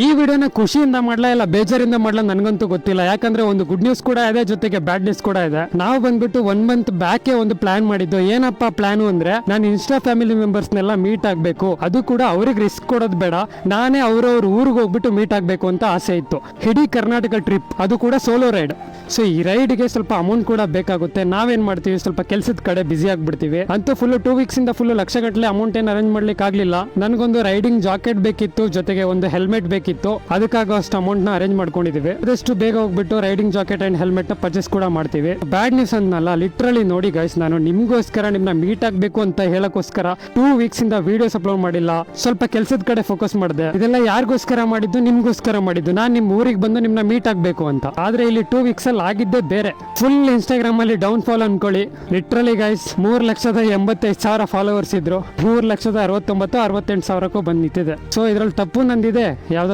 ಈ ವಿಡಿಯೋನ ಖುಷಿಯಿಂದ ಮಾಡ್ಲಾ ಇಲ್ಲ ಬೇಜಾರಿಂದ ಮಾಡ್ಲಾ ನನಗಂತೂ ಗೊತ್ತಿಲ್ಲ. ಯಾಕಂದ್ರೆ ಒಂದು ಗುಡ್ ನ್ಯೂಸ್ ಕೂಡ ಇದೆ, ಜೊತೆಗೆ ಬ್ಯಾಡ್ ನ್ಯೂಸ್ ಕೂಡ ಇದೆ. ನಾವು ಬಂದ್ಬಿಟ್ಟು 1 ಮಂತ್ ಬ್ಯಾಕ್ ಒಂದು ಪ್ಲಾನ್ ಮಾಡಿದ್ದು. ಏನಪ್ಪಾ ಪ್ಲಾನ್ ಅಂದ್ರೆ, ನಾನು ಇನ್ಸ್ಟಾ ಫ್ಯಾಮಿಲಿ ಮೆಂಬರ್ಸ್ನೆಲ್ಲ ಮೀಟ್ ಆಗ್ಬೇಕು, ಅದು ಕೂಡ ಅವ್ರಿಗೆ ರಿಸ್ಕ್ ಕೊಡೋದು ಬೇಡ, ನಾನೇ ಅವ್ರವ್ರ ಊರಿಗೆ ಹೋಗ್ಬಿಟ್ಟು ಮೀಟ್ ಆಗ್ಬೇಕು ಅಂತ ಆಸೆ ಇತ್ತು. ಇಡೀ ಕರ್ನಾಟಕ ಟ್ರಿಪ್, ಅದು ಕೂಡ ಸೋಲೋ ರೈಡ್. ಸೊ ಈ ರೈಡ್ಗೆ ಸ್ವಲ್ಪ ಅಮೌಂಟ್ ಕೂಡ ಬೇಕಾಗುತ್ತೆ. ನಾವೇನ್ ಮಾಡ್ತೀವಿ, ಸ್ವಲ್ಪ ಕೆಲಸದ ಕಡೆ ಬಿಸಿ ಆಗ್ಬಿಡ್ತೀವಿ. ಅಂತೂ ಫುಲ್ 2 ವೀಕ್ಸ್ ಇಂದ ಫುಲ್ ಲಕ್ಷಗಟ್ಟಲೆ ಅಮೌಂಟ್ ಏನು ಅರೇಂಜ್ ಮಾಡ್ಲಿಕ್ಕೆ ಆಗ್ಲಿಲ್ಲ. ನನಗೊಂದು ರೈಡಿಂಗ್ ಜಾಕೆಟ್ ಬೇಕಿತ್ತು, ಜೊತೆಗೆ ಒಂದು ಹೆಲ್ಮೆಟ್ ಬೇಕಿತ್ತು. ಅದಕ್ಕಾಗ ಅಷ್ಟು ಅಮೌಂಟ್ ನ ಅರೇಂಜ್ ಮಾಡ್ಕೊಂಡಿದೀವಿ. ಆದಷ್ಟು ಬೇಗ ಹೋಗ್ಬಿಟ್ಟು ರೈಡಿಂಗ್ ಜಾಕೆಟ್ ಅಂಡ್ ಹೆಲ್ಮೆಟ್ ನ ಪರ್ಚೇಸ್ ಕೂಡ ಮಾಡ್ತೀವಿ. ಬ್ಯಾಡ್ ನ್ಯೂಸ್ ಅನ್ನಲ್ಲ, ಲಿಟ್ರಲಿ ನೋಡಿ ಗೈಸ್, ನಾನು ನಿಮ್ಗೋಸ್ಕರ ನಿಮ್ನ ಮೀಟ್ ಆಗ್ಬೇಕು ಅಂತ ಹೇಳಕ್ಕೋಸ್ಕರ 2 ವೀಕ್ಸ್ ಇಂದ ವಿಡಿಯೋಸ್ ಅಪ್ಲೋಡ್ ಮಾಡಿಲ್ಲ. ಸ್ವಲ್ಪ ಕೆಲಸದ ಕಡೆ ಫೋಕಸ್ ಮಾಡಿದೆ. ಇದೆಲ್ಲ ಯಾರಿಗೋಸ್ಕರ ಮಾಡಿದ್ದು? ನಿಮ್ಗೋಸ್ಕರ ಮಾಡಿದ್ದು. ನಾನು ನಿಮ್ ಊರಿಗೆ ಬಂದು ನಿಮ್ನ ಮೀಟ್ ಆಗ್ಬೇಕು ಅಂತ. ಆದ್ರೆ ಇಲ್ಲಿ 2 ವೀಕ್ಸ್ ಅಲ್ಲಿ ಆಗಿದ್ದೇ ಬೇರೆ. ಫುಲ್ ಇನ್ಸ್ಟಾಗ್ರಾಮ್ ಅಲ್ಲಿ ಡೌನ್ ಫಾಲ್ ಅನ್ಕೊಳ್ಳಿ. ಲಿಟ್ರಲಿ ಗೈಸ್ 3,85,000 ಫಾಲೋವರ್ಸ್ ಇದ್ರು. 3,69,68,000ಕ್ಕೂ ಬಂದ್ ನಿಂತಿದೆ. ಸೊ ಇದ್ರಲ್ಲಿ ತಪ್ಪು ನಂದಿದೆ, ಯಾವ್ದಾದ್ರು